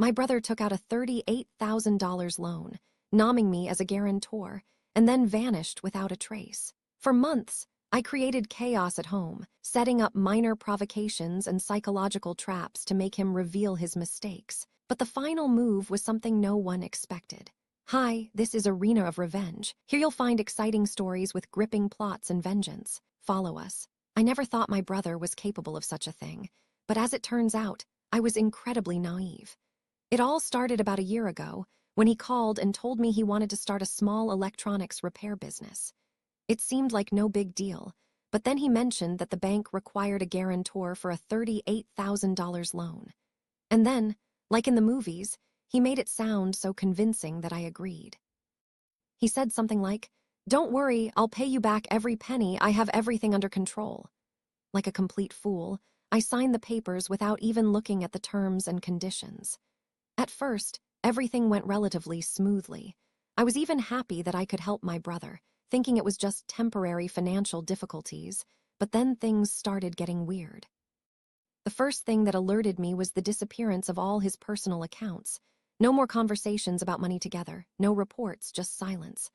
My brother took out a $38,000 loan, nomming me as a guarantor, and then vanished without a trace. For months, I created chaos at home, setting up minor provocations and psychological traps to make him reveal his mistakes. But the final move was something no one expected. Hi, this is Arena of Revenge. Here you'll find exciting stories with gripping plots and vengeance. Follow us. I never thought my brother was capable of such a thing, but as it turns out, I was incredibly naive. It all started about a year ago, when he called and told me he wanted to start a small electronics repair business. It seemed like no big deal, but then he mentioned that the bank required a guarantor for a $38,000 loan. And then, like in the movies, he made it sound so convincing that I agreed. He said something like, "Don't worry, I'll pay you back every penny, I have everything under control." Like a complete fool, I signed the papers without even looking at the terms and conditions. At first, everything went relatively smoothly. I was even happy that I could help my brother, thinking it was just temporary financial difficulties, but then things started getting weird. The first thing that alerted me was the disappearance of all his personal accounts. No more conversations about money together, no reports, just silence.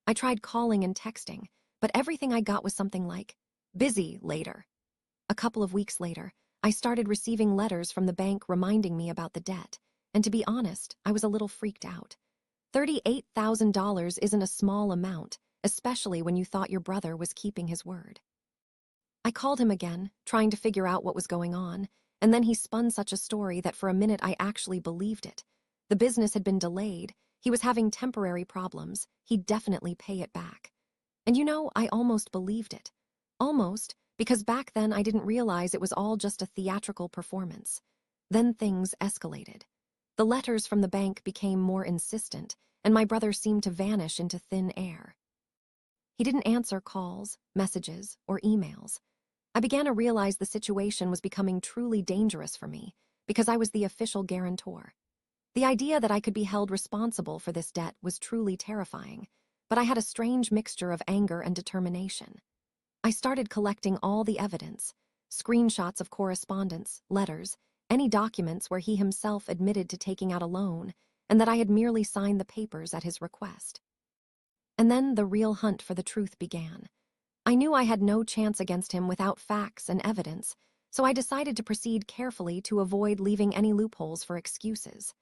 I tried calling and texting, but everything I got was something like, "Busy later." A couple of weeks later, I started receiving letters from the bank reminding me about the debt, and to be honest, I was a little freaked out. $38,000 isn't a small amount, especially when you thought your brother was keeping his word. I called him again, trying to figure out what was going on, and then he spun such a story that for a minute I actually believed it. The business had been delayed, he was having temporary problems, he'd definitely pay it back. And I almost believed it. Almost, because back then I didn't realize it was all just a theatrical performance. Then things escalated. The letters from the bank became more insistent, and my brother seemed to vanish into thin air. He didn't answer calls, messages, or emails. I began to realize the situation was becoming truly dangerous for me, because I was the official guarantor. The idea that I could be held responsible for this debt was truly terrifying, but I had a strange mixture of anger and determination. I started collecting all the evidence, screenshots of correspondence, letters, any documents where he himself admitted to taking out a loan, and that I had merely signed the papers at his request. And then the real hunt for the truth began. I knew I had no chance against him without facts and evidence, so I decided to proceed carefully to avoid leaving any loopholes for excuses.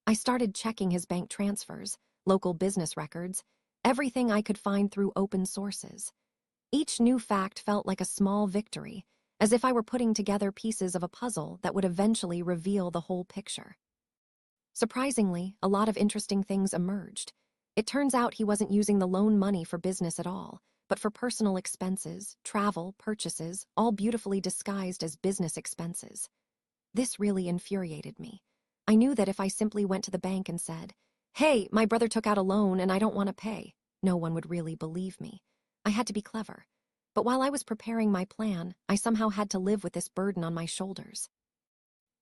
I started checking his bank transfers, local business records, everything I could find through open sources. Each new fact felt like a small victory, as if I were putting together pieces of a puzzle that would eventually reveal the whole picture. Surprisingly, a lot of interesting things emerged. It turns out he wasn't using the loan money for business at all, but for personal expenses, travel, purchases, all beautifully disguised as business expenses. This really infuriated me. I knew that if I simply went to the bank and said, "Hey, my brother took out a loan and I don't want to pay," no one would really believe me. I had to be clever. But while I was preparing my plan, I somehow had to live with this burden on my shoulders.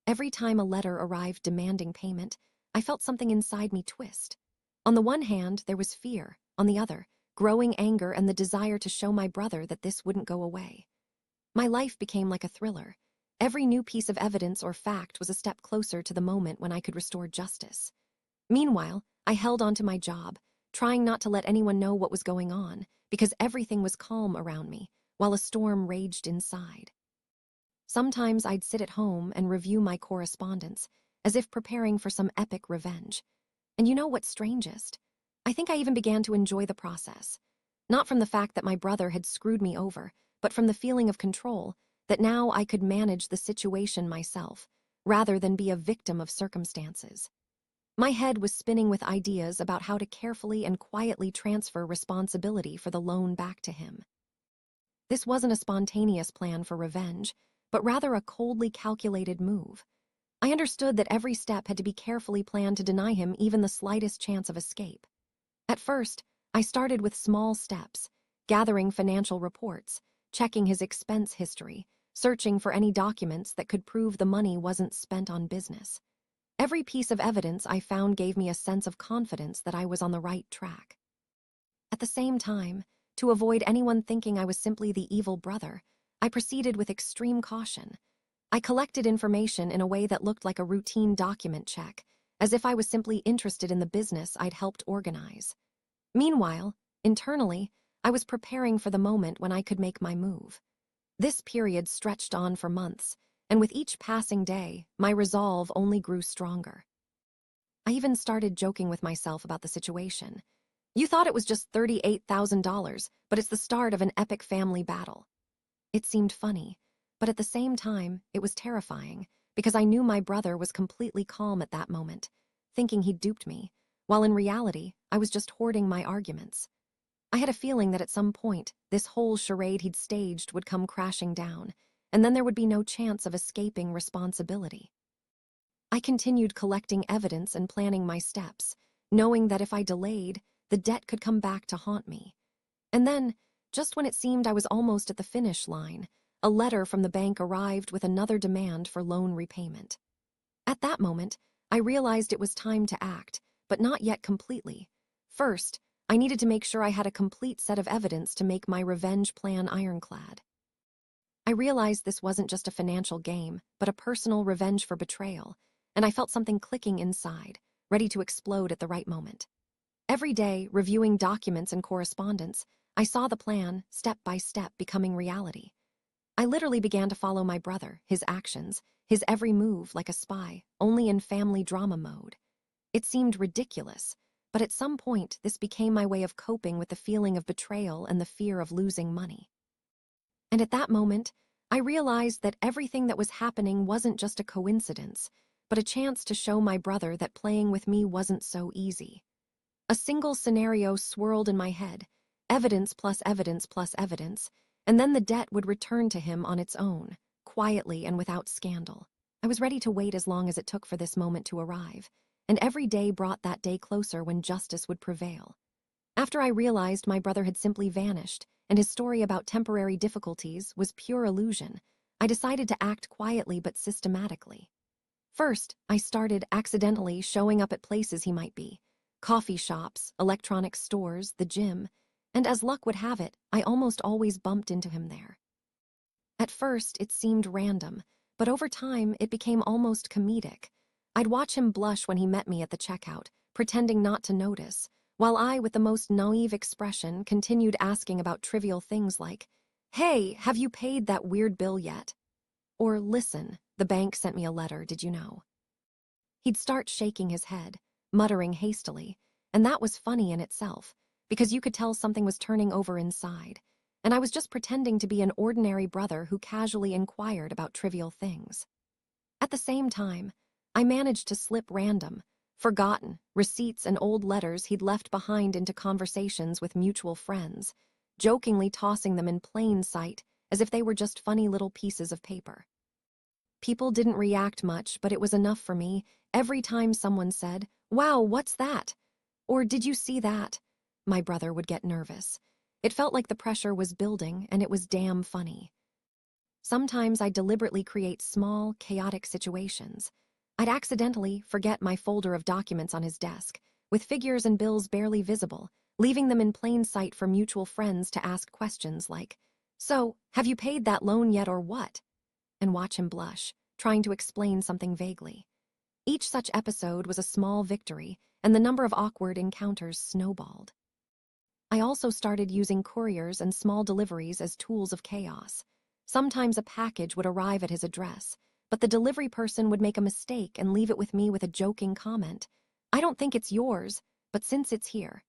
Every time a letter arrived demanding payment, I felt something inside me twist. On the one hand, there was fear. On the other, growing anger and the desire to show my brother that this wouldn't go away. My life became like a thriller. Every new piece of evidence or fact was a step closer to the moment when I could restore justice. Meanwhile, I held on to my job, trying not to let anyone know what was going on, because everything was calm around me, while a storm raged inside. Sometimes I'd sit at home and review my correspondence, as if preparing for some epic revenge. And you know what's strangest? I think I even began to enjoy the process. Not from the fact that my brother had screwed me over, but from the feeling of control, that now I could manage the situation myself, rather than be a victim of circumstances. My head was spinning with ideas about how to carefully and quietly transfer responsibility for the loan back to him. This wasn't a spontaneous plan for revenge, but rather a coldly calculated move. I understood that every step had to be carefully planned to deny him even the slightest chance of escape. At first, I started with small steps, gathering financial reports, checking his expense history, searching for any documents that could prove the money wasn't spent on business. Every piece of evidence I found gave me a sense of confidence that I was on the right track. At the same time, to avoid anyone thinking I was simply the evil brother, I proceeded with extreme caution. I collected information in a way that looked like a routine document check, as if I was simply interested in the business I'd helped organize. Meanwhile, internally, I was preparing for the moment when I could make my move. This period stretched on for months, and with each passing day, my resolve only grew stronger. I even started joking with myself about the situation. You thought it was just $38,000, but it's the start of an epic family battle. It seemed funny, but at the same time, it was terrifying, because I knew my brother was completely calm at that moment, thinking he'd duped me, while in reality, I was just hoarding my arguments. I had a feeling that at some point, this whole charade he'd staged would come crashing down, and then there would be no chance of escaping responsibility. I continued collecting evidence and planning my steps, knowing that if I delayed, the debt could come back to haunt me. And then, just when it seemed I was almost at the finish line, a letter from the bank arrived with another demand for loan repayment. At that moment, I realized it was time to act, but not yet completely. First, I needed to make sure I had a complete set of evidence to make my revenge plan ironclad. I realized this wasn't just a financial game, but a personal revenge for betrayal, and I felt something clicking inside, ready to explode at the right moment. Every day, reviewing documents and correspondence, I saw the plan, step by step, becoming reality. I literally began to follow my brother, his actions, his every move like a spy, only in family drama mode. It seemed ridiculous, but at some point this became my way of coping with the feeling of betrayal and the fear of losing money. And at that moment, I realized that everything that was happening wasn't just a coincidence, but a chance to show my brother that playing with me wasn't so easy. A single scenario swirled in my head, evidence plus evidence plus evidence, and then the debt would return to him on its own, quietly and without scandal. I was ready to wait as long as it took for this moment to arrive, and every day brought that day closer when justice would prevail. After I realized my brother had simply vanished, and his story about temporary difficulties was pure illusion, I decided to act quietly but systematically. First, I started accidentally showing up at places he might be: coffee shops, electronics stores, the gym, and as luck would have it, I almost always bumped into him there. At first, it seemed random, but over time, it became almost comedic. I'd watch him blush when he met me at the checkout, pretending not to notice, while I, with the most naive expression, continued asking about trivial things like, "Hey, have you paid that weird bill yet?" Or, "Listen, the bank sent me a letter, did you know?" He'd start shaking his head, muttering hastily, and that was funny in itself, because you could tell something was turning over inside, and I was just pretending to be an ordinary brother who casually inquired about trivial things. At the same time, I managed to slip random, forgotten receipts and old letters he'd left behind into conversations with mutual friends, jokingly tossing them in plain sight as if they were just funny little pieces of paper. People didn't react much, but it was enough for me. Every time someone said, "Wow, what's that?" or "Did you see that?" my brother would get nervous. It felt like the pressure was building, and it was damn funny. Sometimes I'd deliberately create small, chaotic situations. I'd accidentally forget my folder of documents on his desk, with figures and bills barely visible, leaving them in plain sight for mutual friends to ask questions like, "So, have you paid that loan yet or what?" and watch him blush, trying to explain something vaguely. Each such episode was a small victory, and the number of awkward encounters snowballed. I also started using couriers and small deliveries as tools of chaos. Sometimes a package would arrive at his address, but the delivery person would make a mistake and leave it with me with a joking comment. "I don't think it's yours, but since it's here."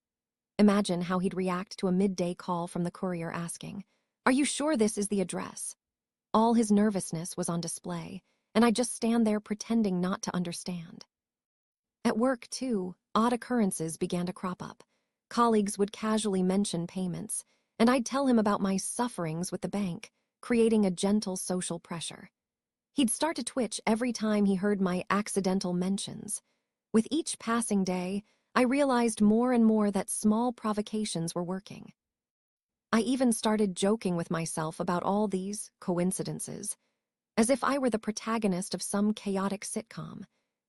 Imagine how he'd react to a midday call from the courier asking, "Are you sure this is the address?" All his nervousness was on display, and I'd just stand there pretending not to understand. At work, too, odd occurrences began to crop up. Colleagues would casually mention payments, and I'd tell him about my sufferings with the bank, creating a gentle social pressure. He'd start to twitch every time he heard my accidental mentions. With each passing day, I realized more and more that small provocations were working. I even started joking with myself about all these coincidences, as if I were the protagonist of some chaotic sitcom.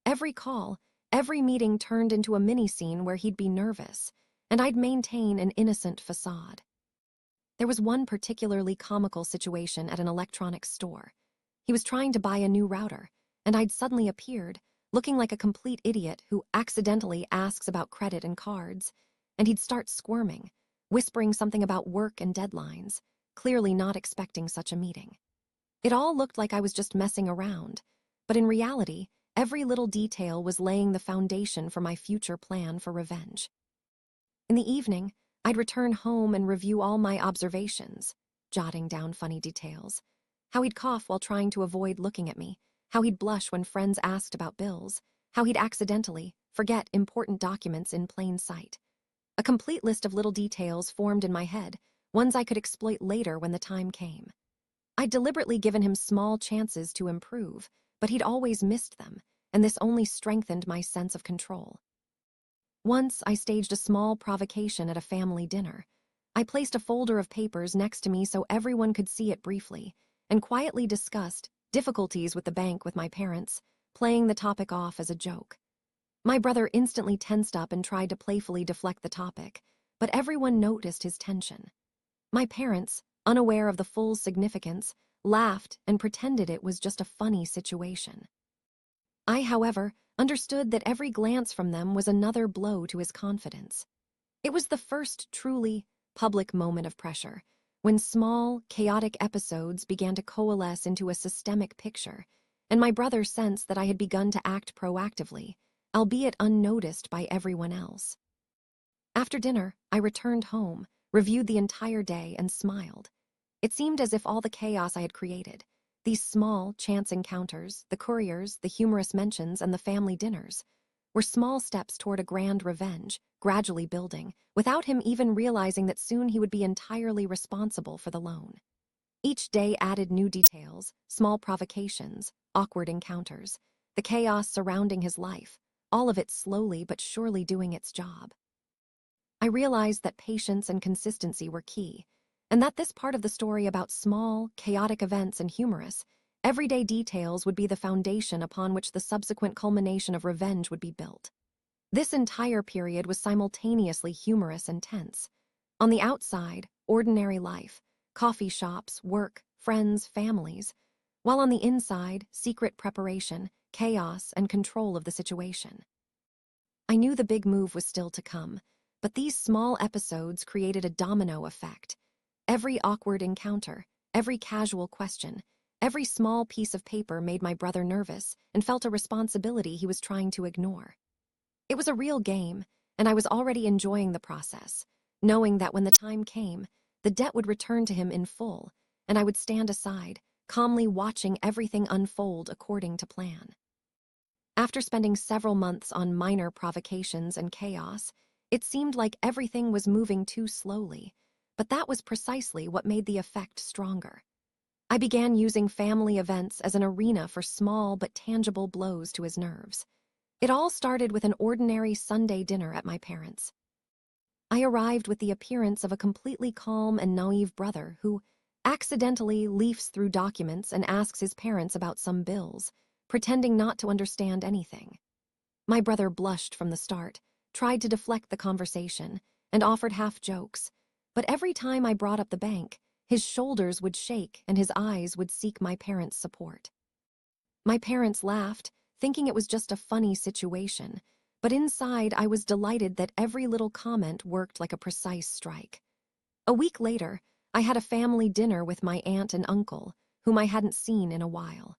Every call, every meeting turned into a mini-scene where he'd be nervous, and I'd maintain an innocent facade. There was one particularly comical situation at an electronics store. He was trying to buy a new router, and I'd suddenly appeared, looking like a complete idiot who accidentally asks about credit and cards, and he'd start squirming, whispering something about work and deadlines, clearly not expecting such a meeting. It all looked like I was just messing around, but in reality, every little detail was laying the foundation for my future plan for revenge. In the evening, I'd return home and review all my observations, jotting down funny details. How he'd cough while trying to avoid looking at me, how he'd blush when friends asked about bills, how he'd accidentally forget important documents in plain sight. A complete list of little details formed in my head, ones I could exploit later when the time came. I'd deliberately given him small chances to improve, but he'd always missed them, and this only strengthened my sense of control. Once, I staged a small provocation at a family dinner. I placed a folder of papers next to me so everyone could see it briefly, and quietly discussed difficulties with the bank with my parents, playing the topic off as a joke. My brother instantly tensed up and tried to playfully deflect the topic, but everyone noticed his tension. My parents, unaware of the full significance, laughed and pretended it was just a funny situation. I, however, understood that every glance from them was another blow to his confidence. It was the first truly public moment of pressure, when small, chaotic episodes began to coalesce into a systemic picture, and my brother sensed that I had begun to act proactively, albeit unnoticed by everyone else. After dinner, I returned home, reviewed the entire day, and smiled. It seemed as if all the chaos I had created, these small, chance encounters, the couriers, the humorous mentions, and the family dinners, were small steps toward a grand revenge, gradually building, without him even realizing that soon he would be entirely responsible for the loan. Each day added new details, small provocations, awkward encounters, the chaos surrounding his life, all of it slowly but surely doing its job. I realized that patience and consistency were key, and that this part of the story about small, chaotic events and humorous, everyday details would be the foundation upon which the subsequent culmination of revenge would be built. This entire period was simultaneously humorous and tense. On the outside, ordinary life, coffee shops, work, friends, families, while on the inside, secret preparation, chaos, and control of the situation. I knew the big move was still to come, but these small episodes created a domino effect. Every awkward encounter, every casual question, every small piece of paper made my brother nervous and felt a responsibility he was trying to ignore. It was a real game, and I was already enjoying the process, knowing that when the time came, the debt would return to him in full, and I would stand aside, calmly watching everything unfold according to plan. After spending several months on minor provocations and chaos, it seemed like everything was moving too slowly, but that was precisely what made the effect stronger. I began using family events as an arena for small but tangible blows to his nerves. It all started with an ordinary Sunday dinner at my parents'. I arrived with the appearance of a completely calm and naive brother who accidentally leafs through documents and asks his parents about some bills, pretending not to understand anything. My brother blushed from the start, tried to deflect the conversation, and offered half jokes, but every time I brought up the bank, his shoulders would shake and his eyes would seek my parents' support. My parents laughed, thinking it was just a funny situation, but inside I was delighted that every little comment worked like a precise strike. A week later, I had a family dinner with my aunt and uncle, whom I hadn't seen in a while.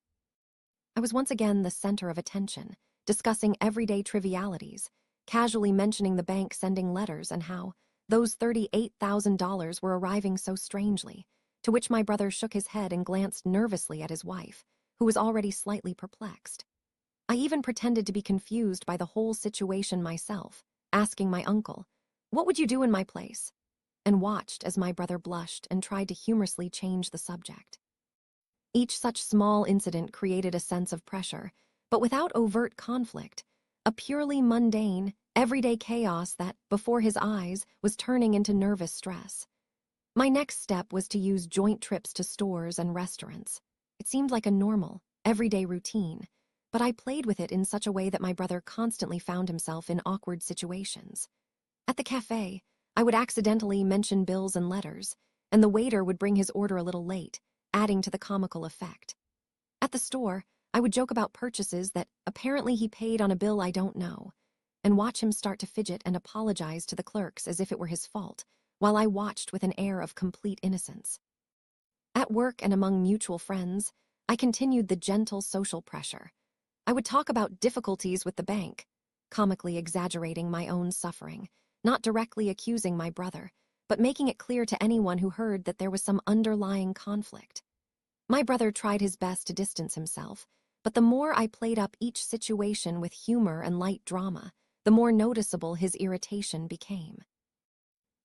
I was once again the center of attention, discussing everyday trivialities, casually mentioning the bank sending letters and how those $38,000 were arriving so strangely, to which my brother shook his head and glanced nervously at his wife, who was already slightly perplexed. I even pretended to be confused by the whole situation myself, asking my uncle, "What would you do in my place?" and watched as my brother blushed and tried to humorously change the subject. Each such small incident created a sense of pressure, but without overt conflict, a purely mundane, everyday chaos that, before his eyes, was turning into nervous stress. My next step was to use joint trips to stores and restaurants. It seemed like a normal, everyday routine, but I played with it in such a way that my brother constantly found himself in awkward situations. At the cafe, I would accidentally mention bills and letters, and the waiter would bring his order a little late, adding to the comical effect. At the store, I would joke about purchases that apparently he paid on a bill I don't know, and watch him start to fidget and apologize to the clerks as if it were his fault, while I watched with an air of complete innocence. At work and among mutual friends, I continued the gentle social pressure. I would talk about difficulties with the bank, comically exaggerating my own suffering, not directly accusing my brother, but making it clear to anyone who heard that there was some underlying conflict. My brother tried his best to distance himself, but the more I played up each situation with humor and light drama, the more noticeable his irritation became.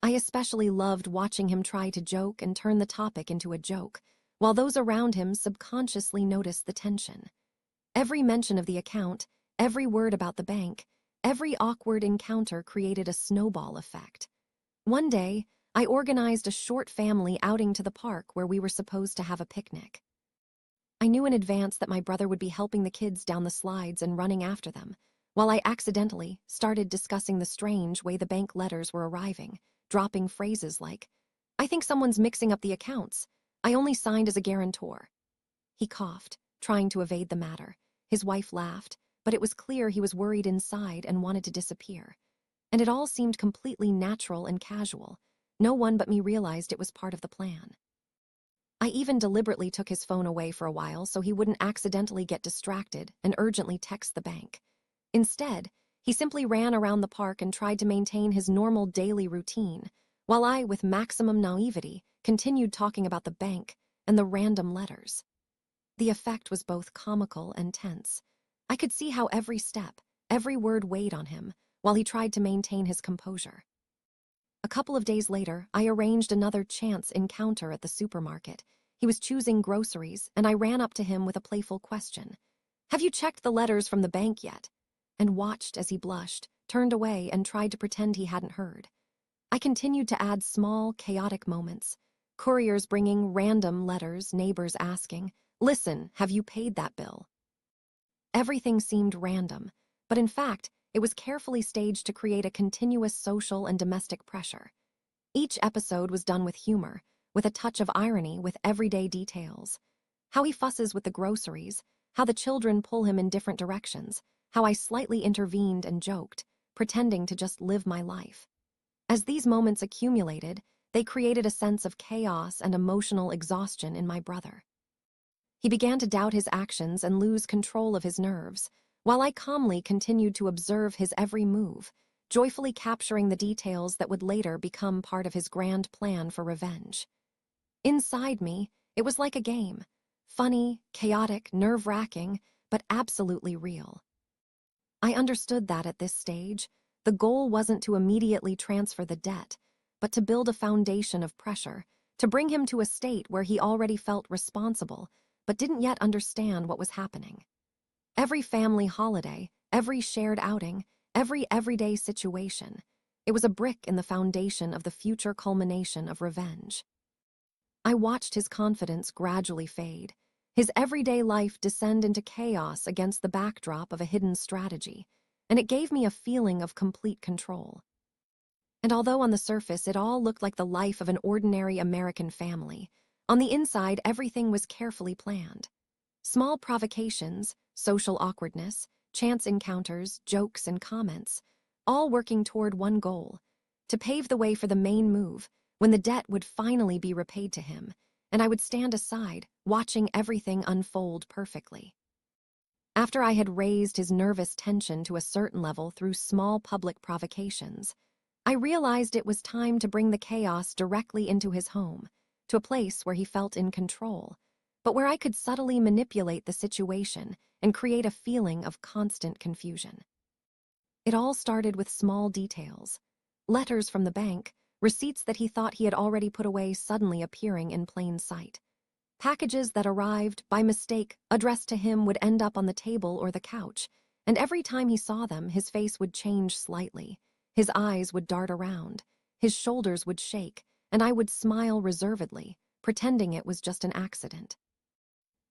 I especially loved watching him try to joke and turn the topic into a joke, while those around him subconsciously noticed the tension. Every mention of the account, every word about the bank, every awkward encounter created a snowball effect. One day, I organized a short family outing to the park where we were supposed to have a picnic. I knew in advance that my brother would be helping the kids down the slides and running after them, while I accidentally started discussing the strange way the bank letters were arriving, dropping phrases like, "I think someone's mixing up the accounts. I only signed as a guarantor." He coughed, trying to evade the matter. His wife laughed, but it was clear he was worried inside and wanted to disappear. And it all seemed completely natural and casual. No one but me realized it was part of the plan. I even deliberately took his phone away for a while so he wouldn't accidentally get distracted and urgently text the bank. Instead, he simply ran around the park and tried to maintain his normal daily routine, while I, with maximum naivety, continued talking about the bank and the random letters. The effect was both comical and tense. I could see how every step, every word weighed on him, while he tried to maintain his composure. A couple of days later, I arranged another chance encounter at the supermarket. He was choosing groceries, and I ran up to him with a playful question. "Have you checked the letters from the bank yet?" And watched as he blushed, turned away, and tried to pretend he hadn't heard. I continued to add small, chaotic moments. Couriers bringing random letters, neighbors asking, "Listen, have you paid that bill?" Everything seemed random, but in fact, it was carefully staged to create a continuous social and domestic pressure. Each episode was done with humor, with a touch of irony, with everyday details. How he fusses with the groceries, how the children pull him in different directions, how I slightly intervened and joked, pretending to just live my life. As these moments accumulated, they created a sense of chaos and emotional exhaustion in my brother. He began to doubt his actions and lose control of his nerves, while I calmly continued to observe his every move, joyfully capturing the details that would later become part of his grand plan for revenge. Inside me, it was like a game, funny, chaotic, nerve-wracking, but absolutely real. I understood that at this stage, the goal wasn't to immediately transfer the debt, but to build a foundation of pressure, to bring him to a state where he already felt responsible, but didn't yet understand what was happening. Every family holiday, every shared outing, every everyday situation, it was a brick in the foundation of the future culmination of revenge. I watched his confidence gradually fade, his everyday life descend into chaos against the backdrop of a hidden strategy, and it gave me a feeling of complete control. And although on the surface it all looked like the life of an ordinary American family, on the inside everything was carefully planned. Small provocations, social awkwardness, chance encounters, jokes, and comments, all working toward one goal: to pave the way for the main move, when the debt would finally be repaid to him, and I would stand aside, watching everything unfold perfectly. After I had raised his nervous tension to a certain level through small public provocations, I realized it was time to bring the chaos directly into his home, to a place where he felt in control, but where I could subtly manipulate the situation and create a feeling of constant confusion. It all started with small details: letters from the bank, receipts that he thought he had already put away suddenly appearing in plain sight. Packages that arrived, by mistake, addressed to him would end up on the table or the couch, and every time he saw them, his face would change slightly. His eyes would dart around, his shoulders would shake, and I would smile reservedly, pretending it was just an accident.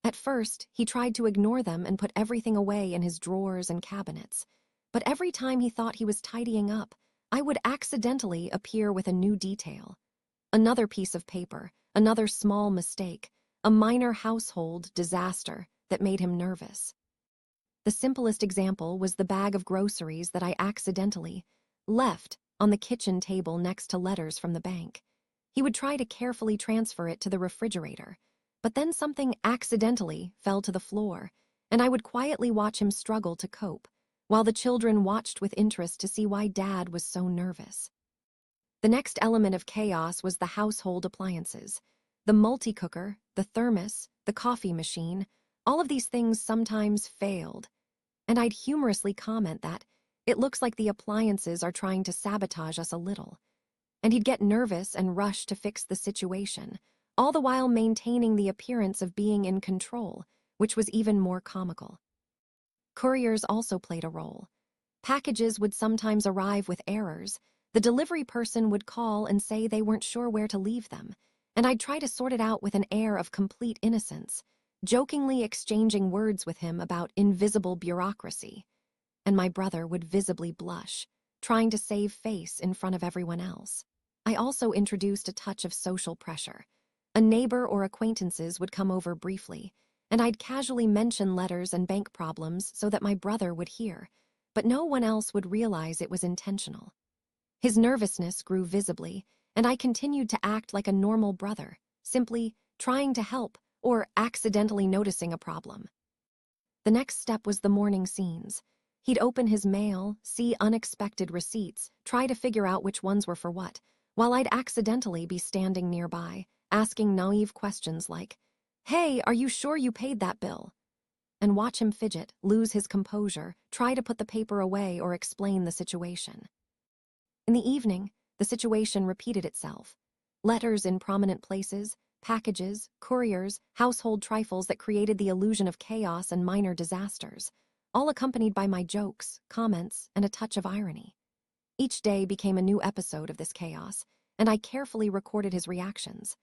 At first, he tried to ignore them and put everything away in his drawers and cabinets, but every time he thought he was tidying up, I would accidentally appear with a new detail. Another piece of paper, another small mistake, a minor household disaster that made him nervous. The simplest example was the bag of groceries that I accidentally left on the kitchen table next to letters from the bank. He would try to carefully transfer it to the refrigerator, but then something accidentally fell to the floor, and I would quietly watch him struggle to cope, while the children watched with interest to see why Dad was so nervous. The next element of chaos was the household appliances. The multi-cooker, the thermos, the coffee machine, all of these things sometimes failed, and I'd humorously comment that it looks like the appliances are trying to sabotage us a little. And he'd get nervous and rush to fix the situation, all the while maintaining the appearance of being in control, which was even more comical. Couriers also played a role. Packages would sometimes arrive with errors. The delivery person would call and say they weren't sure where to leave them, and I'd try to sort it out with an air of complete innocence, jokingly exchanging words with him about invisible bureaucracy. And my brother would visibly blush, trying to save face in front of everyone else. I also introduced a touch of social pressure. A neighbor or acquaintances would come over briefly, and I'd casually mention letters and bank problems so that my brother would hear, but no one else would realize it was intentional. His nervousness grew visibly, and I continued to act like a normal brother, simply trying to help or accidentally noticing a problem. The next step was the morning scenes. He'd open his mail, see unexpected receipts, try to figure out which ones were for what, while I'd accidentally be standing nearby, asking naive questions like, "Hey, are you sure you paid that bill?" And watch him fidget, lose his composure, try to put the paper away or explain the situation. In the evening, the situation repeated itself. Letters in prominent places, packages, couriers, household trifles that created the illusion of chaos and minor disasters, all accompanied by my jokes, comments, and a touch of irony. Each day became a new episode of this chaos, and I carefully recorded his reactions.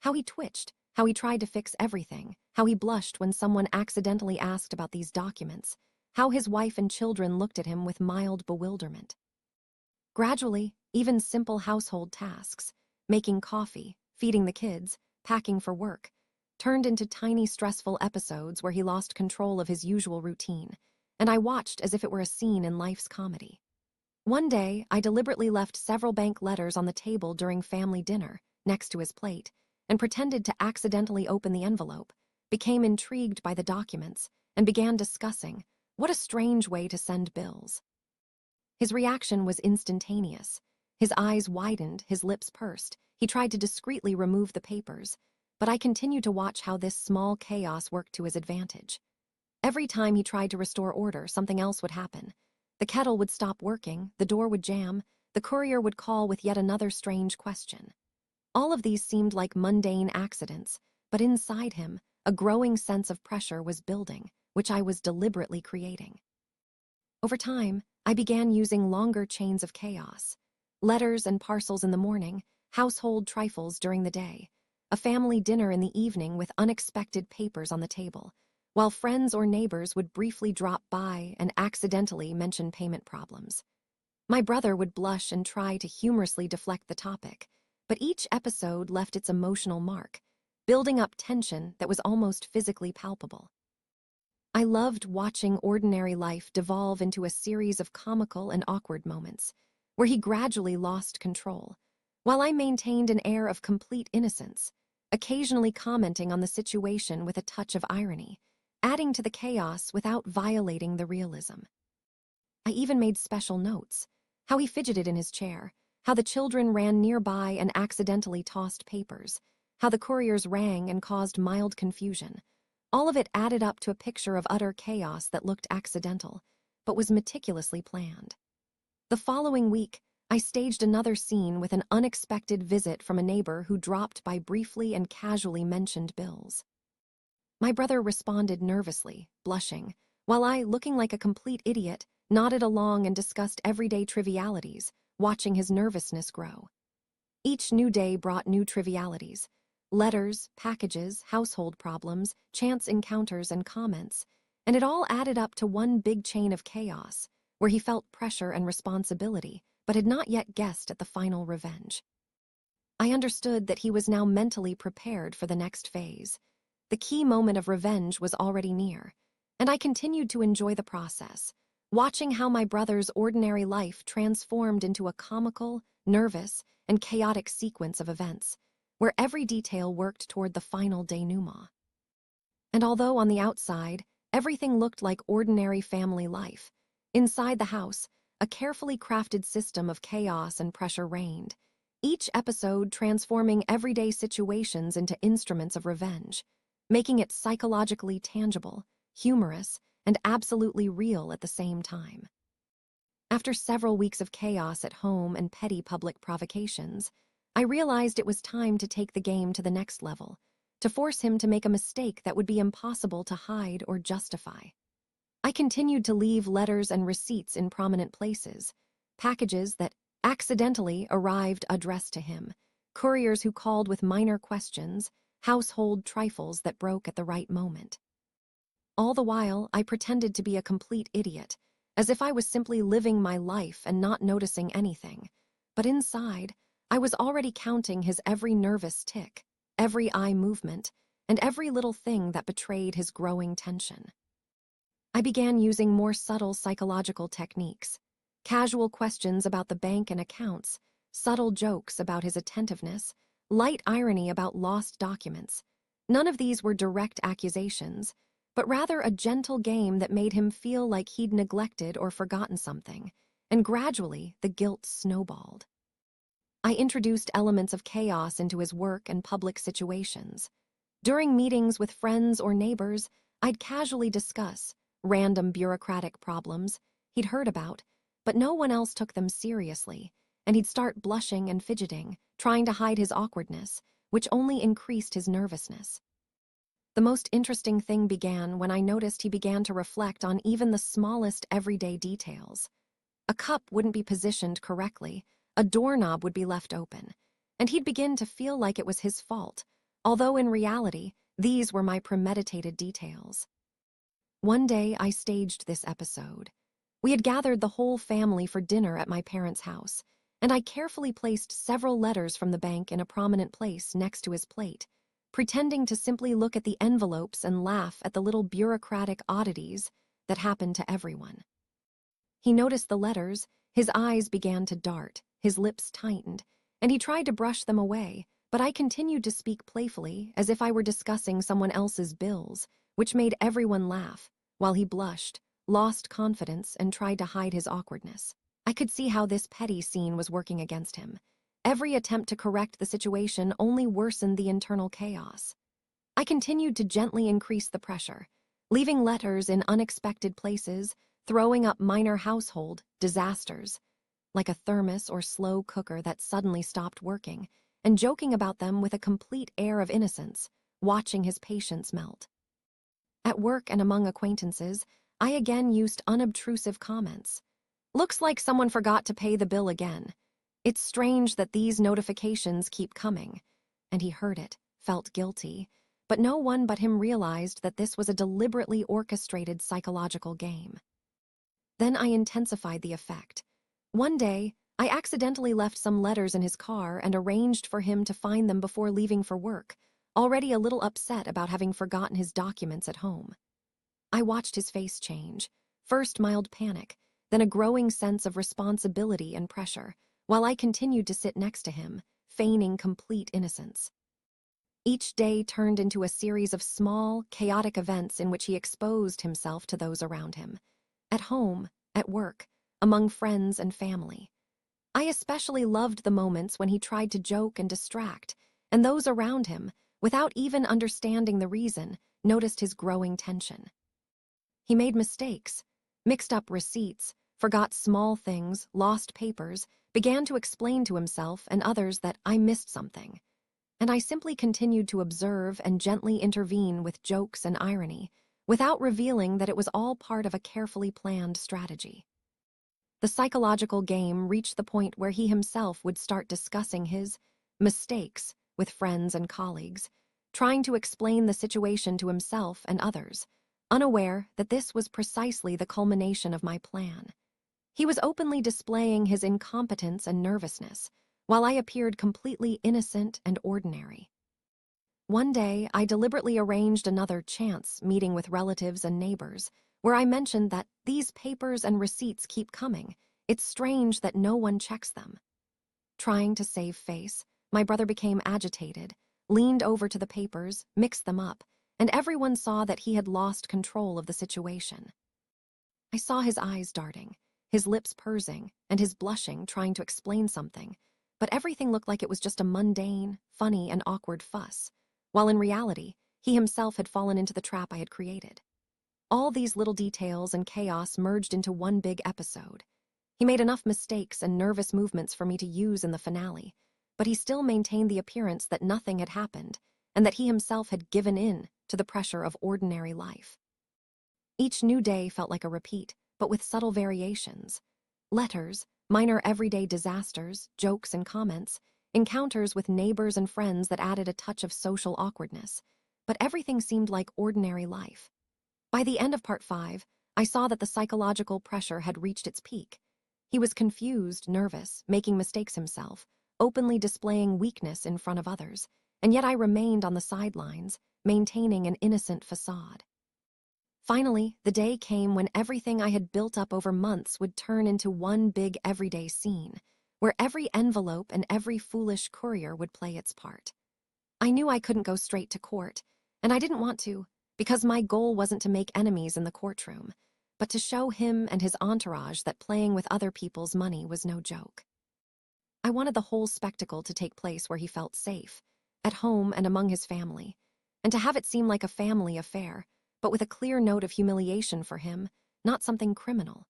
How he twitched, how he tried to fix everything, how he blushed when someone accidentally asked about these documents, how his wife and children looked at him with mild bewilderment. Gradually, even simple household tasks, making coffee, feeding the kids, packing for work, turned into tiny stressful episodes where he lost control of his usual routine, and I watched as if it were a scene in life's comedy. One day, I deliberately left several bank letters on the table during family dinner, next to his plate, and pretended to accidentally open the envelope, became intrigued by the documents, and began discussing, what a strange way to send bills. His reaction was instantaneous. His eyes widened, his lips pursed. He tried to discreetly remove the papers, but I continued to watch how this small chaos worked to his advantage. Every time he tried to restore order, something else would happen. The kettle would stop working, the door would jam, the courier would call with yet another strange question. All of these seemed like mundane accidents, but inside him, a growing sense of pressure was building, which I was deliberately creating. Over time, I began using longer chains of chaos. Letters and parcels in the morning, household trifles during the day, a family dinner in the evening with unexpected papers on the table, while friends or neighbors would briefly drop by and accidentally mention payment problems. My brother would blush and try to humorously deflect the topic, but each episode left its emotional mark, building up tension that was almost physically palpable. I loved watching ordinary life devolve into a series of comical and awkward moments, where he gradually lost control, while I maintained an air of complete innocence, occasionally commenting on the situation with a touch of irony, adding to the chaos without violating the realism. I even made special notes, how he fidgeted in his chair, how the children ran nearby and accidentally tossed papers, how the couriers rang and caused mild confusion. All of it added up to a picture of utter chaos that looked accidental, but was meticulously planned. The following week, I staged another scene with an unexpected visit from a neighbor who dropped by briefly and casually mentioned bills. My brother responded nervously, blushing, while I, looking like a complete idiot, nodded along and discussed everyday trivialities, watching his nervousness grow. Each new day brought new trivialities. Letters, packages, household problems, chance encounters, and comments, and it all added up to one big chain of chaos, where he felt pressure and responsibility, but had not yet guessed at the final revenge. I understood that he was now mentally prepared for the next phase. the key moment of revenge was already near, and I continued to enjoy the process, watching how my brother's ordinary life transformed into a comical, nervous, and chaotic sequence of events, where every detail worked toward the final denouement. And although on the outside, everything looked like ordinary family life, inside the house, a carefully crafted system of chaos and pressure reigned, each episode transforming everyday situations into instruments of revenge, making it psychologically tangible, humorous, and absolutely real at the same time. After several weeks of chaos at home and petty public provocations, I realized it was time to take the game to the next level, to force him to make a mistake that would be impossible to hide or justify. I continued to leave letters and receipts in prominent places, packages that accidentally arrived addressed to him, couriers who called with minor questions, household trifles that broke at the right moment. All the while, I pretended to be a complete idiot, as if I was simply living my life and not noticing anything. But inside, I was already counting his every nervous tick, every eye movement, and every little thing that betrayed his growing tension. I began using more subtle psychological techniques, casual questions about the bank and accounts, subtle jokes about his attentiveness, light irony about lost documents. None of these were direct accusations, but rather a gentle game that made him feel like he'd neglected or forgotten something, and gradually the guilt snowballed. I introduced elements of chaos into his work and public situations. During meetings with friends or neighbors, I'd casually discuss random bureaucratic problems he'd heard about, but no one else took them seriously, and he'd start blushing and fidgeting, trying to hide his awkwardness, which only increased his nervousness. The most interesting thing began when I noticed he began to reflect on even the smallest everyday details. A cup wouldn't be positioned correctly, a doorknob would be left open, and he'd begin to feel like it was his fault, although in reality, these were my premeditated details. One day, I staged this episode. We had gathered the whole family for dinner at my parents' house, and I carefully placed several letters from the bank in a prominent place next to his plate, pretending to simply look at the envelopes and laugh at the little bureaucratic oddities that happened to everyone. He noticed the letters, his eyes began to dart, his lips tightened, and he tried to brush them away, but I continued to speak playfully as if I were discussing someone else's bills, which made everyone laugh, while he blushed, lost confidence, and tried to hide his awkwardness. I could see how this petty scene was working against him. Every attempt to correct the situation only worsened the internal chaos. I continued to gently increase the pressure, leaving letters in unexpected places, throwing up minor household disasters, like a thermos or slow cooker that suddenly stopped working, and joking about them with a complete air of innocence, watching his patience melt. At work and among acquaintances, I again used unobtrusive comments. "Looks like someone forgot to pay the bill again. It's strange that these notifications keep coming." And he heard it, felt guilty, but no one but him realized that this was a deliberately orchestrated psychological game. Then I intensified the effect. One day, I accidentally left some letters in his car and arranged for him to find them before leaving for work, already a little upset about having forgotten his documents at home. I watched his face change, first mild panic, then a growing sense of responsibility and pressure, while I continued to sit next to him, feigning complete innocence. Each day turned into a series of small, chaotic events in which he exposed himself to those around him, at home, at work, among friends and family. I especially loved the moments when he tried to joke and distract, and those around him, without even understanding the reason, noticed his growing tension. He made mistakes, mixed up receipts, forgot small things, lost papers, began to explain to himself and others that I missed something. And I simply continued to observe and gently intervene with jokes and irony, without revealing that it was all part of a carefully planned strategy. The psychological game reached the point where he himself would start discussing his mistakes with friends and colleagues, trying to explain the situation to himself and others, unaware that this was precisely the culmination of my plan. He was openly displaying his incompetence and nervousness, while I appeared completely innocent and ordinary. One day, I deliberately arranged another chance meeting with relatives and neighbors, where I mentioned that these papers and receipts keep coming. It's strange that no one checks them. Trying to save face, my brother became agitated, leaned over to the papers, mixed them up, and everyone saw that he had lost control of the situation. I saw his eyes darting, his lips pursing, and his blushing, trying to explain something, but everything looked like it was just a mundane, funny, and awkward fuss, while in reality, he himself had fallen into the trap I had created. All these little details and chaos merged into one big episode. He made enough mistakes and nervous movements for me to use in the finale, but he still maintained the appearance that nothing had happened and that he himself had given in to the pressure of ordinary life. Each new day felt like a repeat, but with subtle variations. Letters, minor everyday disasters, jokes and comments, encounters with neighbors and friends that added a touch of social awkwardness, but everything seemed like ordinary life. By the end of part 5, I saw that the psychological pressure had reached its peak. He was confused, nervous, making mistakes himself, openly displaying weakness in front of others, and yet I remained on the sidelines, maintaining an innocent facade. Finally, the day came when everything I had built up over months would turn into one big everyday scene, where every envelope and every foolish courier would play its part. I knew I couldn't go straight to court, and I didn't want to, because my goal wasn't to make enemies in the courtroom, but to show him and his entourage that playing with other people's money was no joke. I wanted the whole spectacle to take place where he felt safe, at home and among his family, and to have it seem like a family affair, but with a clear note of humiliation for him, not something criminal.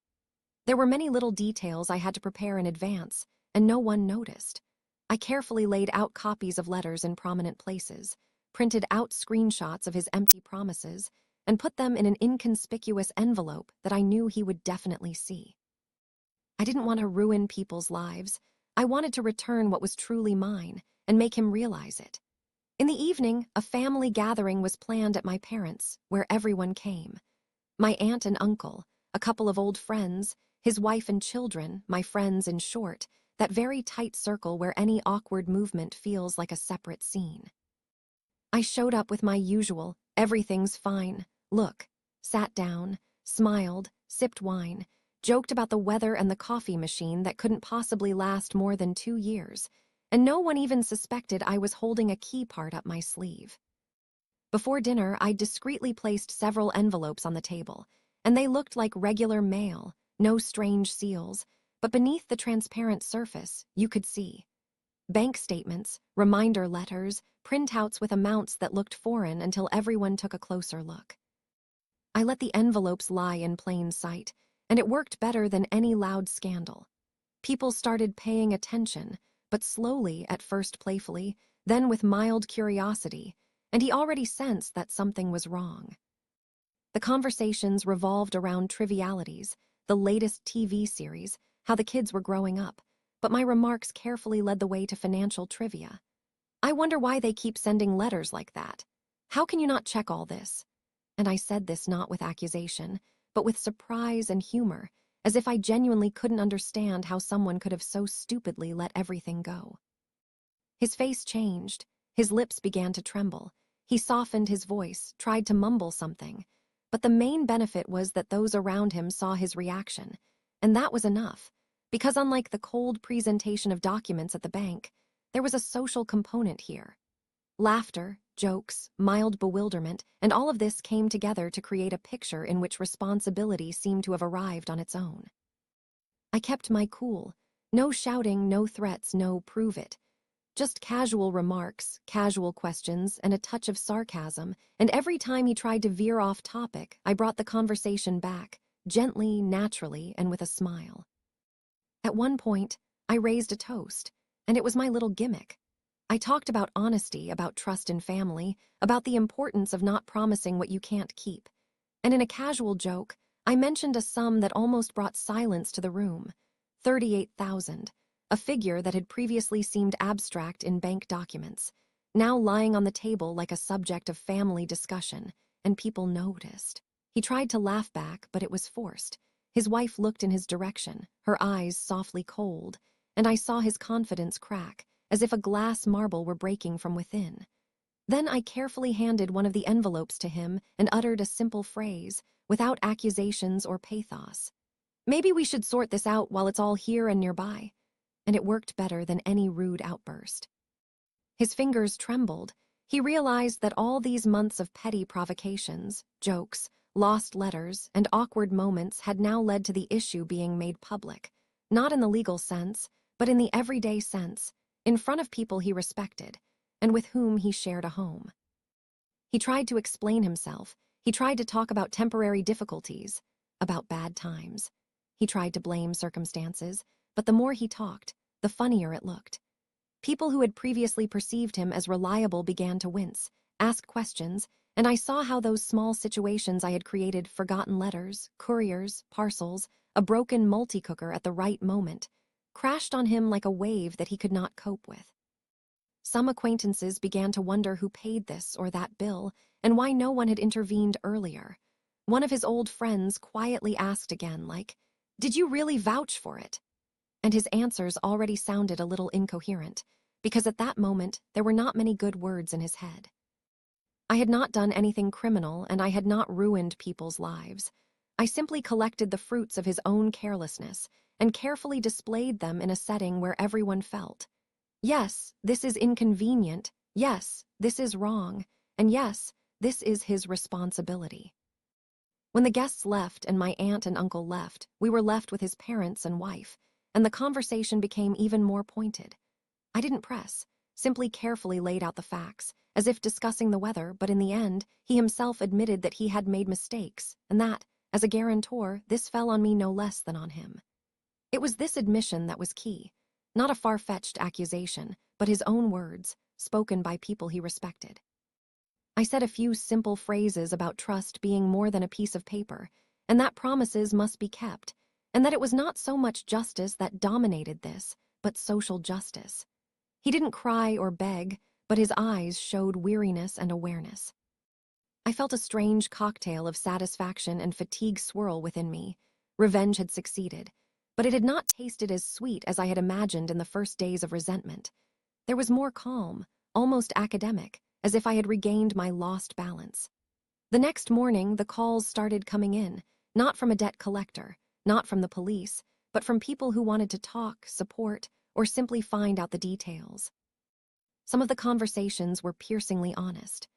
There were many little details I had to prepare in advance, and no one noticed. I carefully laid out copies of letters in prominent places, printed out screenshots of his empty promises, and put them in an inconspicuous envelope that I knew he would definitely see. I didn't want to ruin people's lives. I wanted to return what was truly mine and make him realize it. In the evening, a family gathering was planned at my parents', where everyone came. My aunt and uncle, a couple of old friends, his wife and children, my friends in short, that very tight circle where any awkward movement feels like a separate scene. I showed up with my usual, everything's fine, look, sat down, smiled, sipped wine, joked about the weather and the coffee machine that couldn't possibly last more than 2 years, and no one even suspected I was holding a key part up my sleeve. Before dinner, I discreetly placed several envelopes on the table, and they looked like regular mail, no strange seals, but beneath the transparent surface, you could see bank statements, reminder letters, printouts with amounts that looked foreign until everyone took a closer look. I let the envelopes lie in plain sight, and it worked better than any loud scandal. People started paying attention, but slowly, at first playfully, then with mild curiosity, and he already sensed that something was wrong. The conversations revolved around trivialities, the latest TV series, how the kids were growing up, but my remarks carefully led the way to financial trivia. I wonder why they keep sending letters like that. How can you not check all this? And I said this not with accusation, but with surprise and humor, as if I genuinely couldn't understand how someone could have so stupidly let everything go. His face changed, his lips began to tremble, he softened his voice, tried to mumble something, but the main benefit was that those around him saw his reaction, and that was enough, because unlike the cold presentation of documents at the bank, there was a social component here. Laughter, jokes, mild bewilderment, and all of this came together to create a picture in which responsibility seemed to have arrived on its own. I kept my cool. No shouting, no threats, no prove it. Just casual remarks, casual questions, and a touch of sarcasm, and every time he tried to veer off topic, I brought the conversation back, gently, naturally, and with a smile. At one point, I raised a toast, and it was my little gimmick. I talked about honesty, about trust in family, about the importance of not promising what you can't keep. And in a casual joke, I mentioned a sum that almost brought silence to the room, $38,000, a figure that had previously seemed abstract in bank documents, now lying on the table like a subject of family discussion, and people noticed. He tried to laugh back, but it was forced. His wife looked in his direction, her eyes softly cold, and I saw his confidence crack, as if a glass marble were breaking from within. Then I carefully handed one of the envelopes to him and uttered a simple phrase, without accusations or pathos. Maybe we should sort this out while it's all here and nearby. And it worked better than any rude outburst. His fingers trembled. He realized that all these months of petty provocations, jokes, lost letters, and awkward moments had now led to the issue being made public, not in the legal sense, but in the everyday sense, in front of people he respected, and with whom he shared a home. He tried to explain himself. He tried to talk about temporary difficulties, about bad times. He tried to blame circumstances, but the more he talked, the funnier it looked. People who had previously perceived him as reliable began to wince, ask questions, and I saw how those small situations I had created, forgotten letters, couriers, parcels, a broken multi-cooker at the right moment, crashed on him like a wave that he could not cope with. Some acquaintances began to wonder who paid this or that bill and why no one had intervened earlier. One of his old friends quietly asked again, like, "Did you really vouch for it?" And his answers already sounded a little incoherent, because at that moment there were not many good words in his head. I had not done anything criminal, and I had not ruined people's lives. I simply collected the fruits of his own carelessness and carefully displayed them in a setting where everyone felt, yes, this is inconvenient, yes, this is wrong, and yes, this is his responsibility. When the guests left and my aunt and uncle left, we were left with his parents and wife, and the conversation became even more pointed. I didn't press, simply carefully laid out the facts, as if discussing the weather, but in the end, he himself admitted that he had made mistakes, and that, as a guarantor, this fell on me no less than on him. It was this admission that was key, not a far-fetched accusation, but his own words, spoken by people he respected. I said a few simple phrases about trust being more than a piece of paper, and that promises must be kept, and that it was not so much justice that dominated this, but social justice. He didn't cry or beg, but his eyes showed weariness and awareness. I felt a strange cocktail of satisfaction and fatigue swirl within me. Revenge had succeeded, but it had not tasted as sweet as I had imagined in the first days of resentment. There was more calm, almost academic, as if I had regained my lost balance. The next morning, the calls started coming in, not from a debt collector, not from the police, but from people who wanted to talk, support, or simply find out the details. Some of the conversations were piercingly honest.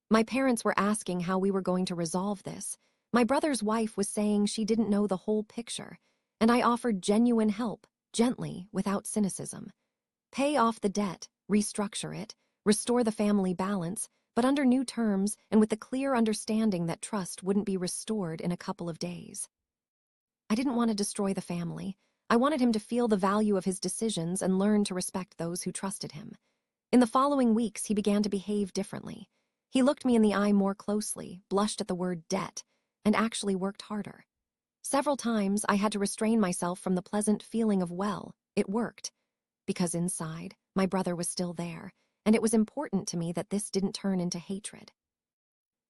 My parents were asking how we were going to resolve this. My brother's wife was saying she didn't know the whole picture, and I offered genuine help, gently, without cynicism. Pay off the debt, restructure it, restore the family balance, but under new terms and with the clear understanding that trust wouldn't be restored in a couple of days. I didn't want to destroy the family. I wanted him to feel the value of his decisions and learn to respect those who trusted him. In the following weeks, he began to behave differently. He looked me in the eye more closely, blushed at the word debt, and actually worked harder. Several times, I had to restrain myself from the pleasant feeling of, well, it worked. Because inside, my brother was still there, and it was important to me that this didn't turn into hatred.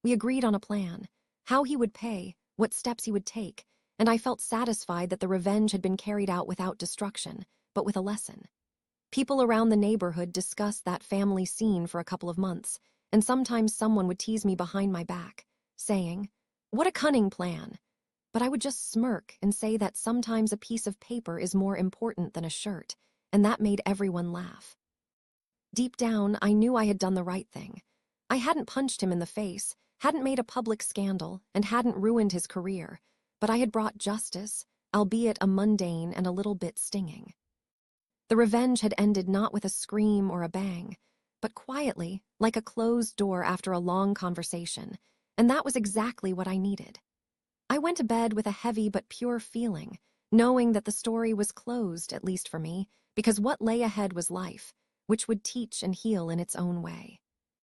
We agreed on a plan, how he would pay, what steps he would take, and I felt satisfied that the revenge had been carried out without destruction, but with a lesson. People around the neighborhood discussed that family scene for a couple of months, and sometimes someone would tease me behind my back, saying, "What a cunning plan." But I would just smirk and say that sometimes a piece of paper is more important than a shirt, and that made everyone laugh. Deep down, I knew I had done the right thing. I hadn't punched him in the face, hadn't made a public scandal, and hadn't ruined his career, but I had brought justice, albeit a mundane and a little bit stinging. The revenge had ended not with a scream or a bang, but quietly, like a closed door after a long conversation, and that was exactly what I needed. I went to bed with a heavy but pure feeling, knowing that the story was closed, at least for me, because what lay ahead was life, which would teach and heal in its own way.